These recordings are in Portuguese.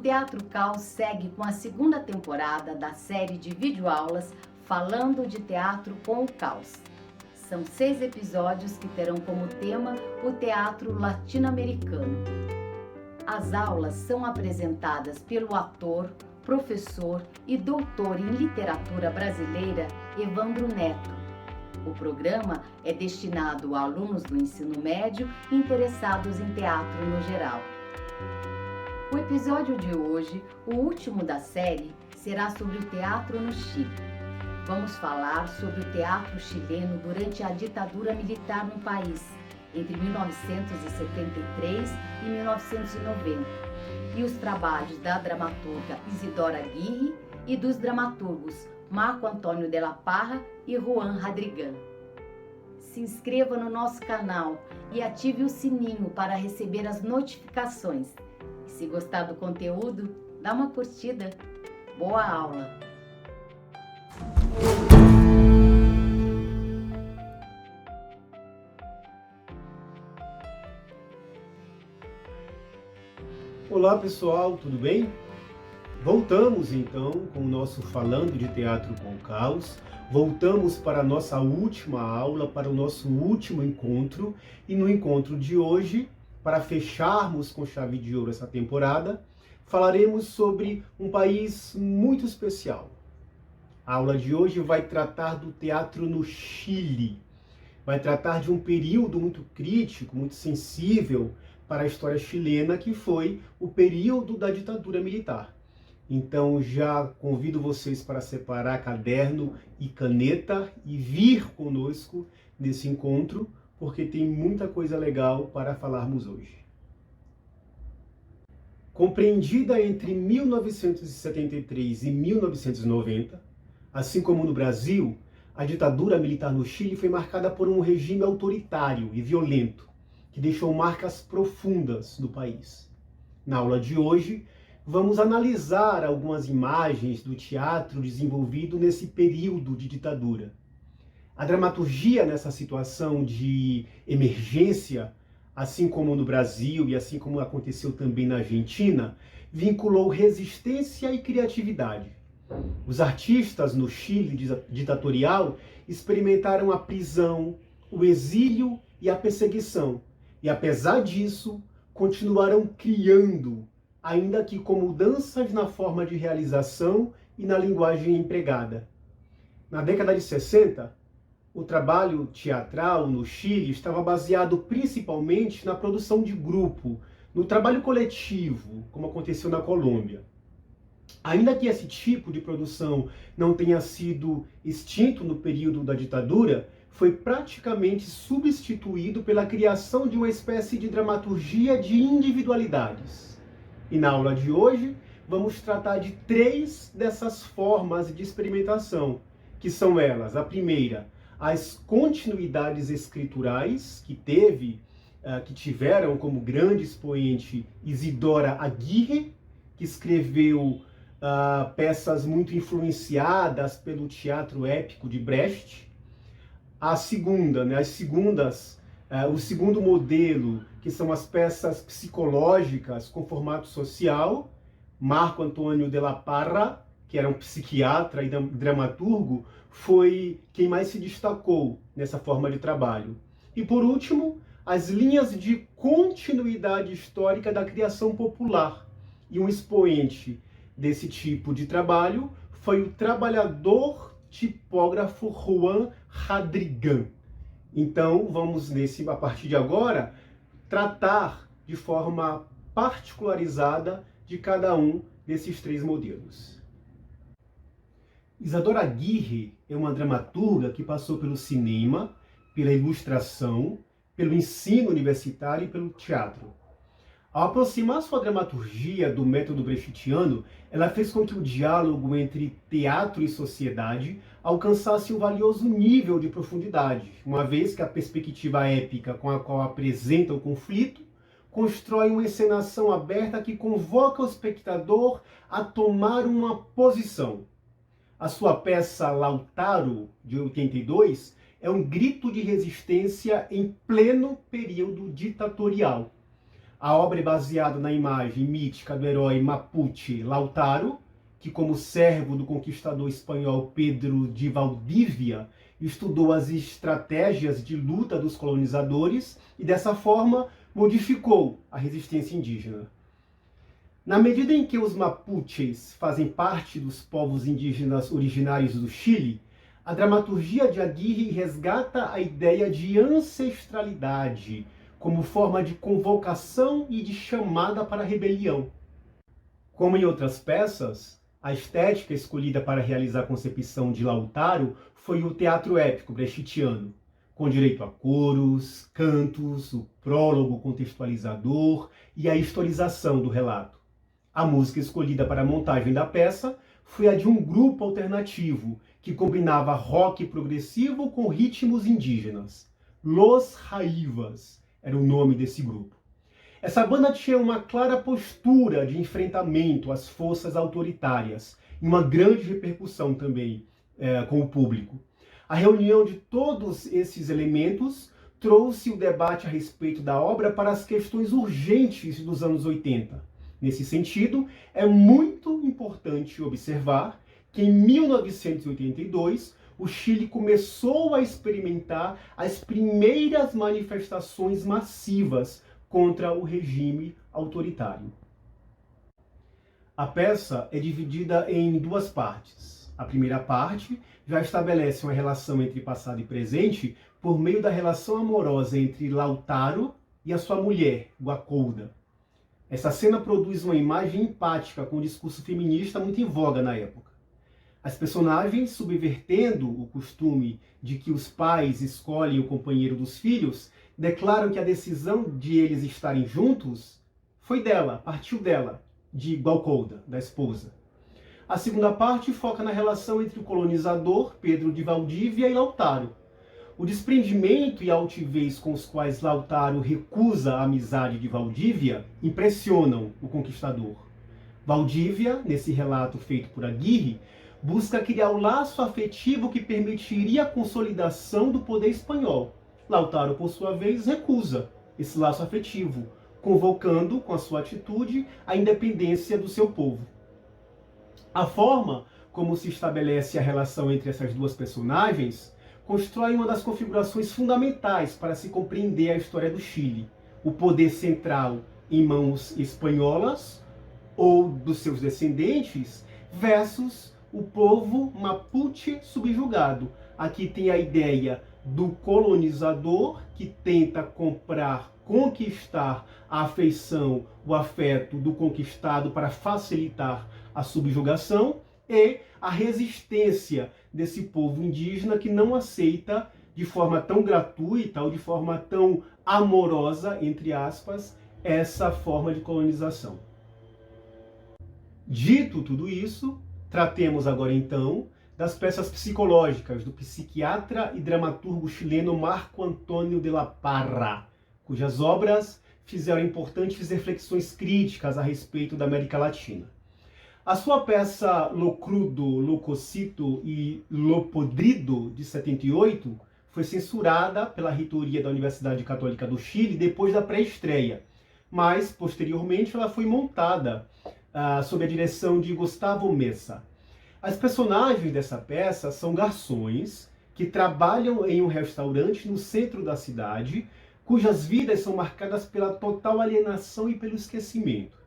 Teatro Caos segue com a segunda temporada da série de videoaulas Falando de Teatro com o Caos. São 6 episódios que terão como tema o teatro latino-americano. As aulas são apresentadas pelo ator, professor e doutor em literatura brasileira Evandro Neto. O programa é destinado a alunos do ensino médio interessados em teatro no geral. O episódio de hoje, o último da série, será sobre o teatro no Chile. Vamos falar sobre o teatro chileno durante a ditadura militar no país, entre 1973 e 1990, e os trabalhos da dramaturga Isidora Aguirre e dos dramaturgos Marco Antônio de la Parra e Juan Hadrigan. Se inscreva no nosso canal e ative o sininho para receber as notificações. E se gostar do conteúdo, dá uma curtida. Boa aula! Olá pessoal, tudo bem? Voltamos então com o nosso Falando de Teatro com o Caos. Voltamos para a nossa última aula, para o nosso último encontro. E no encontro de hoje, para fecharmos com chave de ouro essa temporada, falaremos sobre um país muito especial. A aula de hoje vai tratar do teatro no Chile. Vai tratar de um período muito crítico, muito sensível para a história chilena, que foi o período da ditadura militar. Então já convido vocês para separar caderno e caneta e vir conosco nesse encontro, porque tem muita coisa legal para falarmos hoje. Compreendida entre 1973 e 1990, assim como no Brasil, a ditadura militar no Chile foi marcada por um regime autoritário e violento, que deixou marcas profundas no país. Na aula de hoje, vamos analisar algumas imagens do teatro desenvolvido nesse período de ditadura. A dramaturgia nessa situação de emergência, assim como no Brasil e assim como aconteceu também na Argentina, vinculou resistência e criatividade. Os artistas no Chile ditatorial experimentaram a prisão, o exílio e a perseguição. E apesar disso, continuaram criando, ainda que com mudanças na forma de realização e na linguagem empregada. Na década de 60, o trabalho teatral no Chile estava baseado principalmente na produção de grupo, no trabalho coletivo, como aconteceu na Colômbia. Ainda que esse tipo de produção não tenha sido extinto no período da ditadura, foi praticamente substituído pela criação de uma espécie de dramaturgia de individualidades. E na aula de hoje, vamos tratar de 3 dessas formas de experimentação, que são elas: a primeira, as continuidades escriturais, que tiveram como grande expoente Isidora Aguirre, que escreveu peças muito influenciadas pelo teatro épico de Brecht. O segundo modelo, que são as peças psicológicas com formato social, Marco Antônio de la Parra, que era um psiquiatra e dramaturgo, foi quem mais se destacou nessa forma de trabalho. E por último, as linhas de continuidade histórica da criação popular. E um expoente desse tipo de trabalho foi o trabalhador tipógrafo Juan Hadrigan. Então, vamos, a partir de agora, tratar de forma particularizada de cada um desses 3 modelos. Isadora Aguirre é uma dramaturga que passou pelo cinema, pela ilustração, pelo ensino universitário e pelo teatro. Ao aproximar sua dramaturgia do método brechtiano, ela fez com que o diálogo entre teatro e sociedade alcançasse um valioso nível de profundidade, uma vez que a perspectiva épica com a qual apresenta o conflito constrói uma encenação aberta que convoca o espectador a tomar uma posição. A sua peça Lautaro, de 82, é um grito de resistência em pleno período ditatorial. A obra é baseada na imagem mítica do herói mapuche Lautaro, que, como servo do conquistador espanhol Pedro de Valdívia, estudou as estratégias de luta dos colonizadores e, dessa forma, modificou a resistência indígena. Na medida em que os mapuches fazem parte dos povos indígenas originários do Chile, a dramaturgia de Aguirre resgata a ideia de ancestralidade como forma de convocação e de chamada para a rebelião. Como em outras peças, a estética escolhida para realizar a concepção de Lautaro foi o teatro épico brechtiano, com direito a coros, cantos, o prólogo contextualizador e a historização do relato. A música escolhida para a montagem da peça foi a de um grupo alternativo que combinava rock progressivo com ritmos indígenas. Los Raivas era o nome desse grupo. Essa banda tinha uma clara postura de enfrentamento às forças autoritárias e uma grande repercussão também com o público. A reunião de todos esses elementos trouxe o debate a respeito da obra para as questões urgentes dos anos 80. Nesse sentido, é muito importante observar que em 1982 o Chile começou a experimentar as primeiras manifestações massivas contra o regime autoritário. A peça é dividida em duas partes. A primeira parte já estabelece uma relação entre passado e presente por meio da relação amorosa entre Lautaro e a sua mulher, Guacolda. Essa cena produz uma imagem empática com um discurso feminista muito em voga na época. As personagens, subvertendo o costume de que os pais escolhem o companheiro dos filhos, declaram que a decisão de eles estarem juntos foi dela, partiu dela, de Guacolda, da esposa. A segunda parte foca na relação entre o colonizador, Pedro de Valdívia, e Lautaro. O desprendimento e a altivez com os quais Lautaro recusa a amizade de Valdívia impressionam o conquistador. Valdívia, nesse relato feito por Aguirre, busca criar o laço afetivo que permitiria a consolidação do poder espanhol. Lautaro, por sua vez, recusa esse laço afetivo, convocando, com a sua atitude, a independência do seu povo. A forma como se estabelece a relação entre essas duas personagens constrói uma das configurações fundamentais para se compreender a história do Chile. O poder central em mãos espanholas ou dos seus descendentes versus o povo mapuche subjugado. Aqui tem a ideia do colonizador que tenta conquistar a afeição, o afeto do conquistado para facilitar a subjugação, e a resistência desse povo indígena que não aceita de forma tão gratuita ou de forma tão amorosa, entre aspas, essa forma de colonização. Dito tudo isso, tratemos agora então das peças psicológicas do psiquiatra e dramaturgo chileno Marco Antônio de la Parra, cujas obras fizeram importantes reflexões críticas a respeito da América Latina. A sua peça Lo Crudo, Lo Cocido e Lo Podrido, de 78, foi censurada pela reitoria da Universidade Católica do Chile depois da pré-estreia, mas, posteriormente, ela foi montada sob a direção de Gustavo Mesa. As personagens dessa peça são garçons que trabalham em um restaurante no centro da cidade, cujas vidas são marcadas pela total alienação e pelo esquecimento.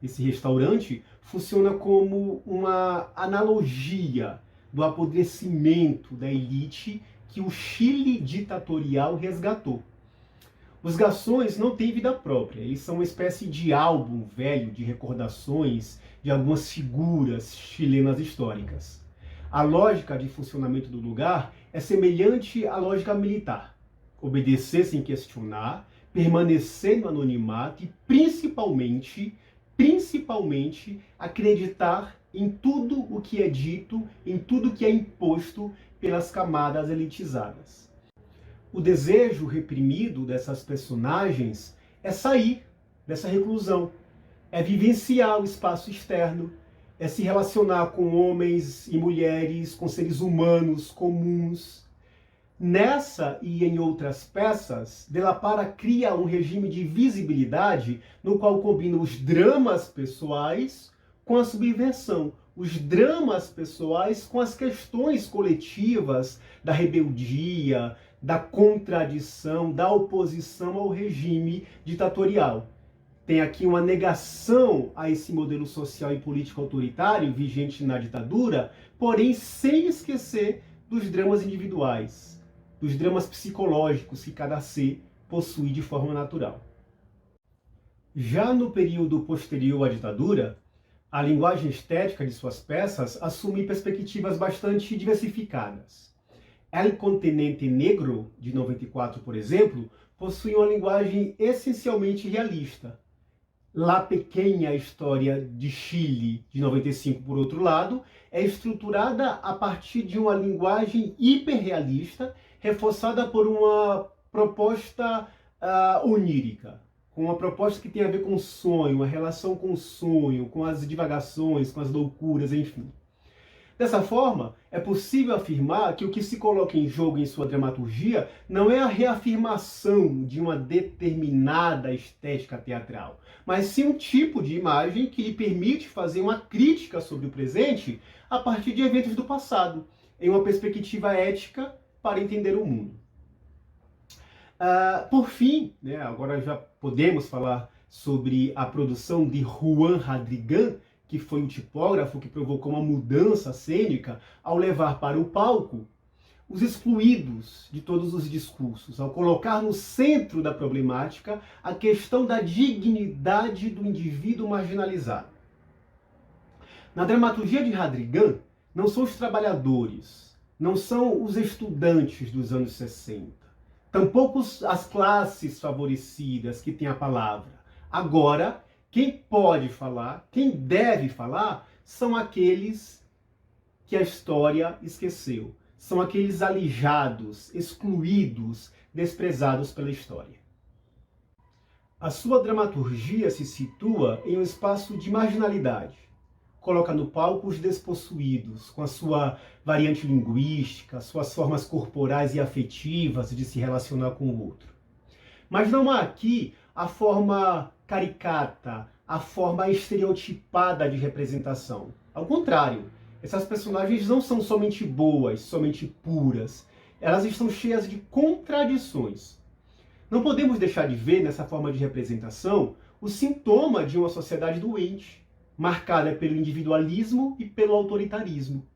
Esse restaurante funciona como uma analogia do apodrecimento da elite que o Chile ditatorial resgatou. Os garçons não têm vida própria, eles são uma espécie de álbum velho de recordações de algumas figuras chilenas históricas. A lógica de funcionamento do lugar é semelhante à lógica militar. Obedecer sem questionar, permanecer no anonimato e, principalmente, acreditar em tudo o que é dito, em tudo que é imposto pelas camadas elitizadas. O desejo reprimido dessas personagens é sair dessa reclusão, é vivenciar o espaço externo, é se relacionar com homens e mulheres, com seres humanos comuns. Nessa e em outras peças, De La Para cria um regime de visibilidade no qual combina os dramas pessoais com a subversão, os dramas pessoais com as questões coletivas da rebeldia, da contradição, da oposição ao regime ditatorial. Tem aqui uma negação a esse modelo social e político autoritário vigente na ditadura, porém sem esquecer dos dramas individuais, dos dramas psicológicos que cada ser possui de forma natural. Já no período posterior à ditadura, a linguagem estética de suas peças assume perspectivas bastante diversificadas. El Continente Negro, de 94, por exemplo, possui uma linguagem essencialmente realista. La Pequena História de Chile, de 95, por outro lado, é estruturada a partir de uma linguagem hiperrealista, reforçada por uma proposta onírica, com uma proposta que tem a ver com o sonho, a relação com o sonho, com as divagações, com as loucuras, enfim. Dessa forma, é possível afirmar que o que se coloca em jogo em sua dramaturgia não é a reafirmação de uma determinada estética teatral, mas sim um tipo de imagem que lhe permite fazer uma crítica sobre o presente a partir de eventos do passado, em uma perspectiva ética para entender o mundo. Por fim, agora já podemos falar sobre a produção de Juan Hadrigan, que foi o tipógrafo que provocou uma mudança cênica ao levar para o palco os excluídos de todos os discursos, ao colocar no centro da problemática a questão da dignidade do indivíduo marginalizado. Na dramaturgia de Hadrigan, não são os trabalhadores, não são os estudantes dos anos 60, tampouco as classes favorecidas que têm a palavra. Agora, quem pode falar, quem deve falar, são aqueles que a história esqueceu. São aqueles alijados, excluídos, desprezados pela história. A sua dramaturgia se situa em um espaço de marginalidade. Coloca no palco os despossuídos, com a sua variante linguística, suas formas corporais e afetivas de se relacionar com o outro. Mas não há aqui a forma caricata, a forma estereotipada de representação. Ao contrário, essas personagens não são somente boas, somente puras. Elas estão cheias de contradições. Não podemos deixar de ver nessa forma de representação o sintoma de uma sociedade doente, marcada pelo individualismo e pelo autoritarismo.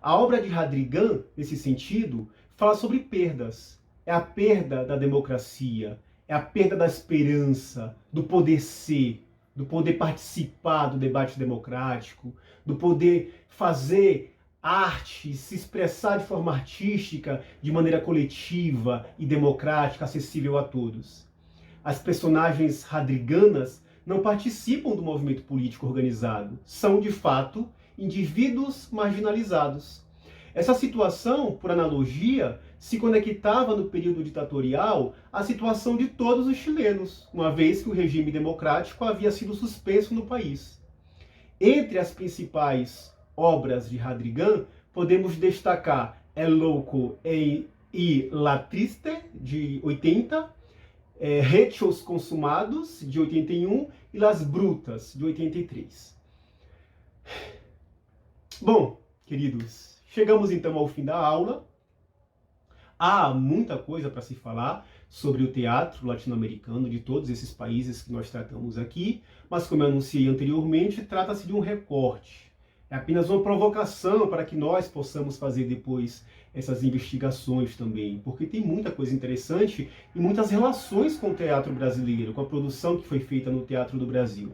A obra de Hadrigan, nesse sentido, fala sobre perdas. É a perda da democracia, é a perda da esperança, do poder ser, do poder participar do debate democrático, do poder fazer arte, se expressar de forma artística, de maneira coletiva e democrática, acessível a todos. As personagens hadriganas não participam do movimento político organizado, são, de fato, indivíduos marginalizados. Essa situação, por analogia, se conectava no período ditatorial à situação de todos os chilenos, uma vez que o regime democrático havia sido suspenso no país. Entre as principais obras de Hadrigan, podemos destacar El Loco e La Triste, de 80, Hechos Consumados, de 81, e Las Brutas, de 83. Bom, queridos, chegamos então ao fim da aula. Há muita coisa para se falar sobre o teatro latino-americano de todos esses países que nós tratamos aqui, mas como eu anunciei anteriormente, trata-se de um recorte. É apenas uma provocação para que nós possamos fazer depois essas investigações também, porque tem muita coisa interessante e muitas relações com o teatro brasileiro, com a produção que foi feita no Teatro do Brasil.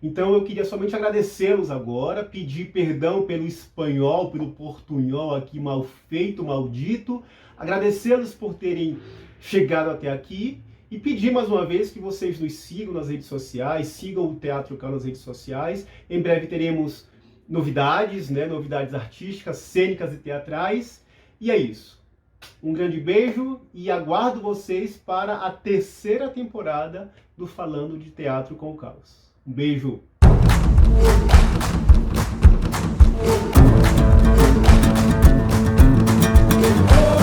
Então eu queria somente agradecê-los agora, pedir perdão pelo espanhol, pelo portunhol aqui mal feito, maldito, agradecê-los por terem chegado até aqui e pedir mais uma vez que vocês nos sigam nas redes sociais, sigam o Teatro Cal nas redes sociais. Em breve teremos novidades, novidades artísticas, cênicas e teatrais. E é isso. Um grande beijo e aguardo vocês para a 3ª temporada do Falando de Teatro com o Caos. Um beijo! Oh,